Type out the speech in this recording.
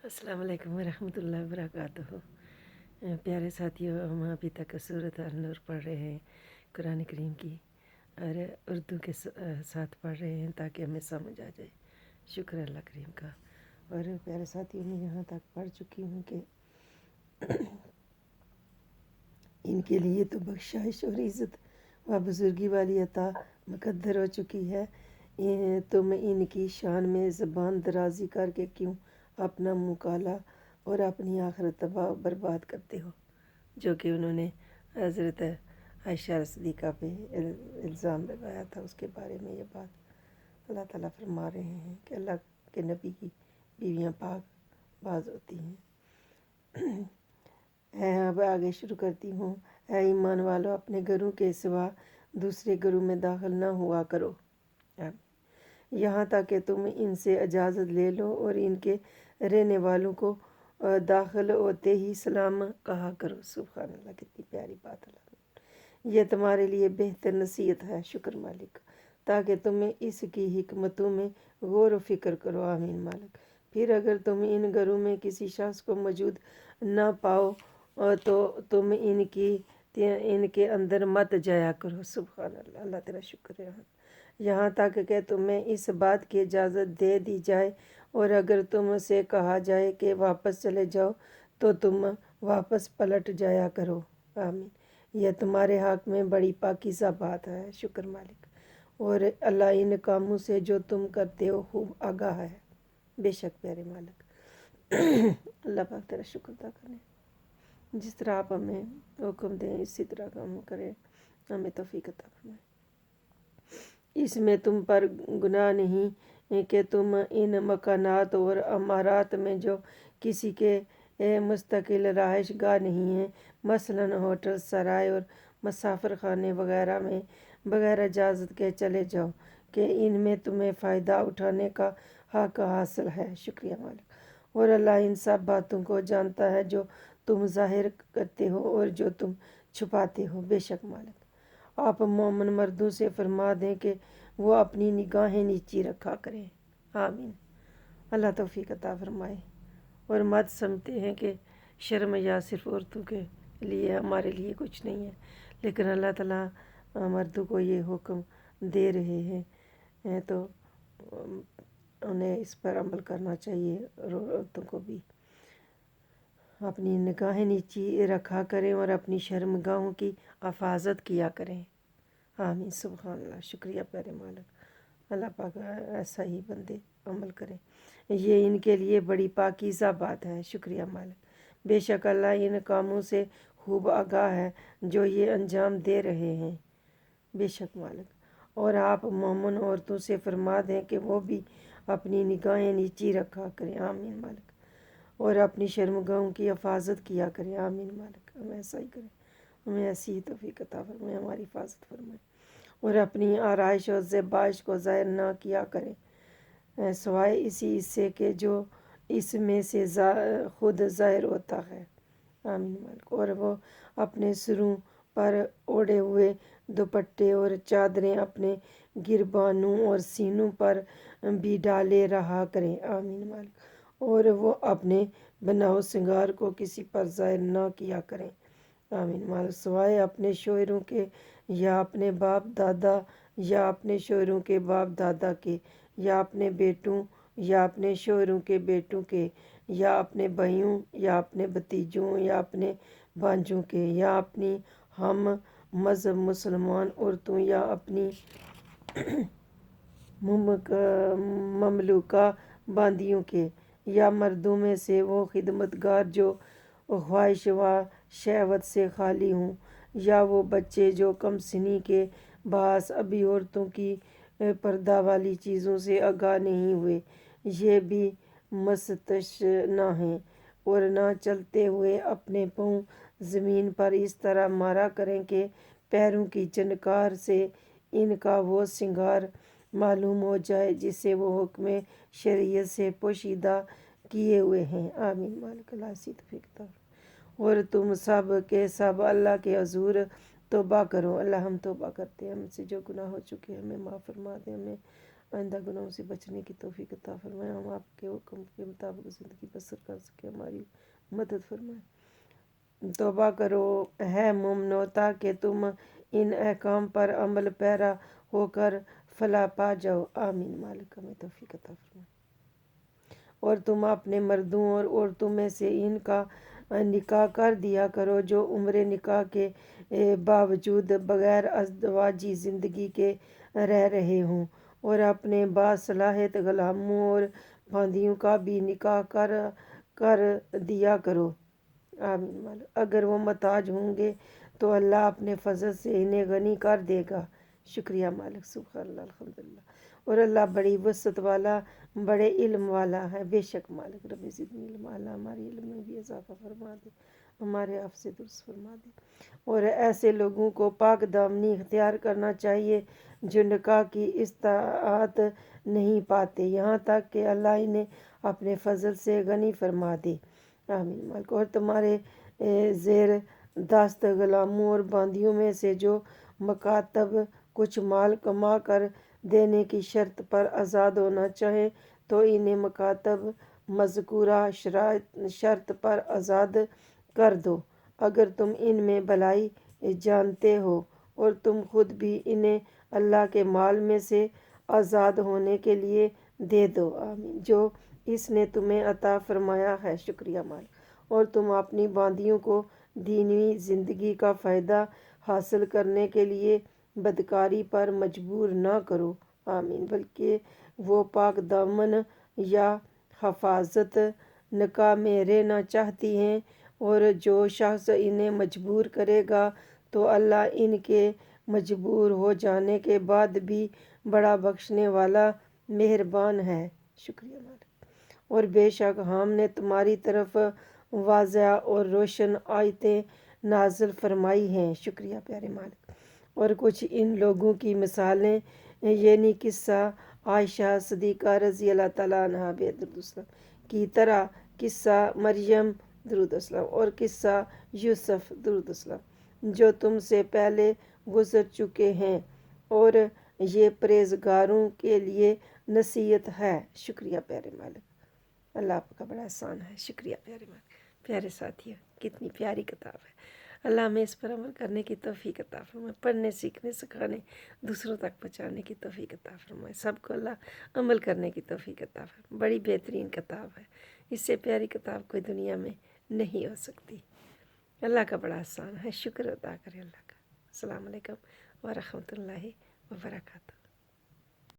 अस्सलाम वालेकुम वरहमतुल्लाहि वबरकातुहू। प्यारे साथियों, हम अभी तक सूरत अन-नूर पढ़ रहे हैं कुरान करीम की, और उर्दू के साथ पढ़ रहे हैं ताकि हमें समझ आ जाए। शुक्र अल्लाह करीम का। और प्यारे साथियों, मैं यहाँ तक पढ़ चुकी हूँ कि इनके लिए तो बख्शाइश और इज़्ज़त व बुज़ुर्गी वाली अता मुकद्दर हो चुकी है। तुम इनकी शान में ज़बान दराज़ी करके क्यों अपना मुँह काला और अपनी आखिरत तबाह बर्बाद करते हो। जो कि उन्होंने हज़रत आयशा सिद्दीक़ा पे इल्ज़ाम लगाया था, उसके बारे में ये बात अल्लाह ताला फरमा रहे हैं कि अल्लाह के नबी की बीवियाँ पाक बाज होती हैं। अब आगे शुरू करती हूँ। है ईमान वालों, अपने घरों के सिवा दूसरे घरों में दाखिल न हुआ करो यहाँ तक कि तुम इनसे इजाज़त ले लो, और इनके रहने वालों को दाखिल होते ही सलाम कहा करो। सुभान अल्लाह, कितनी प्यारी बात है। यह तुम्हारे लिए बेहतर नसीहत है, शुक्र मालिक, ताकि तुम्हें इसकी हिकमतों में गौर व फिक्र करो। आमीन मालिक। फिर अगर तुम इन घरों में किसी शख्स को मौजूद न पाओ तो तुम इनके अंदर मत जाया करो। सुभान अल्लाह, अल्लाह तेरा शुक्र है। यहाँ तक कि तुम्हें इस बात की इजाज़त दे दी जाए, और अगर तुमसे कहा जाए कि वापस चले जाओ तो तुम वापस पलट जाया करो। आमीन। यह तुम्हारे हक़ में बड़ी पाकीज़ा बात है, शुक्र मालिक। और अल्लाह इन कामों से जो तुम करते हो खूब आगाह है। बेशक प्यारे मालिक, अल्लाह पाक तेरा शुक्र अदा करें। जिस तरह आप हमें हुक्म दें इसी तरह का हम करें, हमें तौफीक अता फरमाएं। इसमें तुम पर गुनाह नहीं कि तुम इन मकानात और अमारात में जो किसी के मुस्तकिल रहाइश गाह नहीं है, मसलन होटल, सराय और मुसाफिर खाने वगैरह में बगैर इजाज़त के चले जाओ, कि इनमें तुम्हें फ़ायदा उठाने का हक़ हासिल है। शुक्रिया मालिक। और अल्लाह इन सब बातों को जानता है जो तुम ज़ाहिर करते हो और जो तुम छुपाते हो। बेशक मालिक, आप मोमिन मर्दों से फरमा दें कि वो अपनी निगाहें नीची रखा करें। आमीन। अल्लाह तौफीक अता फरमाए। और मत समझते हैं कि शर्म या सिर्फ औरतों के लिए, हमारे लिए कुछ नहीं है, लेकिन अल्लाह ताला मर्दों को ये हुक्म दे रहे हैं तो उन्हें इस पर अमल करना चाहिए, और औरतों को भी अपनी निगाहें नीची रखा करें और अपनी शर्मगाहों की हिफाजत किया करें। आमीन। सुभान अल्लाह, शुक्रिया प्यारे मालिक। अल्लाह पाक ऐसा ही बंदे अमल करें, ये इनके लिए बड़ी पाकीज़ा बात है। शुक्रिया मालिक। बेशक अल्लाह इन कामों से खूब आगाह है जो ये अंजाम दे रहे हैं। बेशक मालिक। और आप मोमिन औरतों से फरमा दें कि वो भी अपनी निगाहें नीची रखा करें। आमीन मालिक। और अपनी शर्मगाहों की हिफाजत किया करें। आमीन मालिक। हम ऐसा ही करें, हमें ऐसी ही तौफीक अता फरमाए, हमारी हिफाजत फरमाए। और अपनी आराइश और ज़ेबाइश को ज़ाहिर ना किया करें सिवाय इसी हिस्से के जो इसमें से खुद ज़ाहिर होता है। आमीन मालिक। और वो अपने सिरों पर ओढ़े हुए दुपट्टे और चादरें अपने गिरबानों और सीनों पर भी डाले रहा करें। आमीन मालिक। और वो अपने बनाओ सिंगार को किसी पर ज़ाहिर ना किया करें। आमीन मालिक। सिवाय अपने शोहरों के या अपने बाप दादा या अपने शोहरों के बाप दादा के, या अपने बेटों या अपने शोहरों के बेटों के, या अपने भाइयों या अपने भतीजों या अपने भांजों के, या अपनी हम मज़हब मुसलमान औरतों या अपनी ममलूका बांदियों के, या मर्दों में से वो खिदमतगार जो ख्वाहिश व शहवत से खाली हों, या वो बच्चे जो कम सिनी के बास अभी औरतों की पर्दा वाली चीज़ों से आगाह नहीं हुए, ये भी मस्तश ना हैं, और ना चलते हुए अपने पाँव ज़मीन पर इस तरह मारा करें कि पैरों की जनकार से इनका वो सिंगार मालूम हो जाए जिसे वो हुक्म शरीयत से पोशीदा किए हुए हैं। आमीन मालिक। अल्लाह सी तौफीक। और तुम सब के सब अल्लाह के हजूर तौबा करो। अल्लाह हम तौबा करते हैं, हमसे जो गुनाह हो चुके हैं हमें माफ़ फरमा दे, हमें آئندہ گناہوں سے بچنے کی توفیق عطا فرمائے، ہم آپ کے حکم کے مطابق زندگی بسر کر سکیں، ہماری مدد فرمائے۔ توبہ کرو ہے مومنو تاکہ تم ان احکام پر عمل پیرا ہو کر فلاح پا جاؤ، آمین۔ مالک ہمیں توفیق عطا فرمائے۔ اور تم اپنے مردوں اور عورتوں میں سے ان کا نکاح کر دیا کرو جو عمر نکاح کے باوجود بغیر ازدواجی زندگی کے رہ رہے ہوں، اور اپنے باصلاحیت غلاموں اور باندیوں کا بھی نکاح کر دیا کرو، آمین۔ مالک اگر وہ محتاج ہوں گے تو اللہ اپنے فضل سے انہیں غنی کر دے گا، شکریہ مالک، سبحان اللہ، الحمدللہ۔ اور اللہ بڑی وسعت والا، بڑے علم والا ہے، بے شک مالک رب زدنی علم، اللہ ہمارے علم میں بھی اضافہ فرما دے، ہمارے آپ سے درست فرما دے۔ اور ایسے لوگوں کو پاک دامنی اختیار کرنا چاہیے جو نکاح کی استطاعت نہیں پاتے یہاں تک کہ اللہ انہیں اپنے فضل سے غنی فرما دے، آمین مالک۔ اور تمہارے زیر دست غلاموں اور باندیوں میں سے جو مکاتب کچھ مال کما کر دینے کی شرط پر آزاد ہونا چاہیں تو انہیں مکاتب مذکورہ شرط پر آزاد کر دو، اگر تم ان میں بھلائی جانتے ہو، اور تم خود بھی انہیں اللہ کے مال میں سے آزاد ہونے کے لیے دے دو، آمین، جو اس نے تمہیں عطا فرمایا ہے، شکریہ مالک۔ اور تم اپنی باندیوں کو دینی زندگی کا فائدہ حاصل کرنے کے لیے بدکاری پر مجبور نہ کرو، آمین، بلکہ وہ پاک دامن یا حفاظت نکاح میں رہنا چاہتی ہیں، اور جو شخص انہیں مجبور کرے گا تو اللہ ان کے مجبور ہو جانے کے بعد بھی بڑا بخشنے والا مہربان ہے، شکریہ مالک۔ اور بے شک ہم نے تمہاری طرف واضح اور روشن آیتیں نازل فرمائی ہیں، شکریہ پیارے مالک۔ اور کچھ ان لوگوں کی مثالیں یعنی قصہ عائشہ صدیقہ رضی اللہ تعالیٰ عنہا درود السلام کی طرح، قصہ مریم درود السلام، اور قصہ یوسف درود السلام جو تم سے پہلے گزر چکے ہیں، اور یہ پرہیزگاروں کے لیے نصیحت ہے، شکریہ پیارے مالک۔ اللہ آپ کا بڑا احسان ہے، شکریہ پیارے مالک۔ پیارے ساتھیوں، کتنی پیاری کتاب ہے، اللہ ہمیں اس پر عمل کرنے کی توفیق عطا فرمائے، پڑھنے سیکھنے سکھانے دوسروں تک پہنچانے کی توفیق عطا فرمائے، سب کو اللہ عمل کرنے کی توفیق عطا فرمائے۔ بڑی بہترین کتاب ہے، اس سے پیاری کتاب کوئی دنیا میں نہیں ہو سکتی۔ اللہ کا بڑا احسان ہے، شکر ادا کریں اللہ کا۔ السلام علیکم ورحمۃ اللہ وبرکاتہ۔